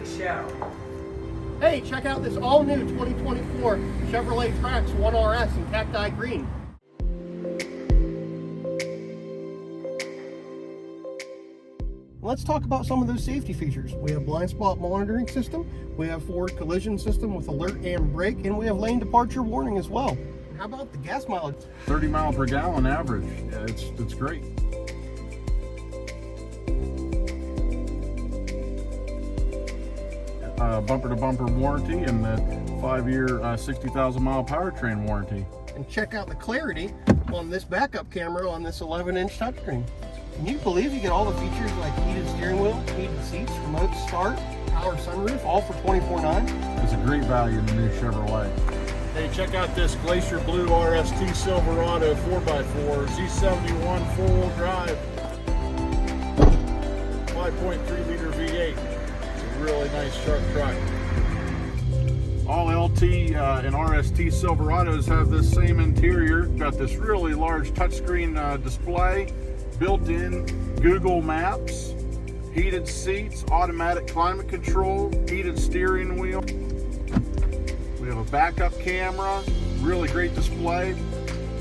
show. Hey, check out this all-new 2024 Chevrolet Trax 1RS in cacti green. Let's talk about some of those safety features. We have blind spot monitoring system, we have forward collision system with alert and brake, and we have lane departure warning as well. How about the gas mileage? 30 miles per gallon average. Yeah, it's great. Bumper to bumper warranty and the 5-year 60,000 mile powertrain warranty. And check out the clarity on this backup camera on this 11-inch touchscreen. Can you believe you get all the features like heated steering wheel, heated seats, remote start, power sunroof, all for $24,900? It's a great value in the new Chevrolet. Hey, check out this Glacier Blue RST Silverado 4x4 Z71 full drive 5.3 liter V8. It's a really nice sharp truck. All LT and RST Silverados have this same interior. Got this really large touchscreen display, built-in Google Maps, heated seats, automatic climate control, heated steering wheel. We have a backup camera, really great display,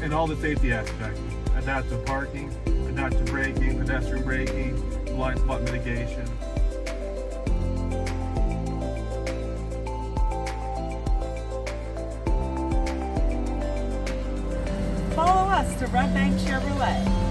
and all the safety aspects. Adaptive parking, adaptive braking, pedestrian braking, blind spot mitigation. Follow us to Redbank Chevrolet.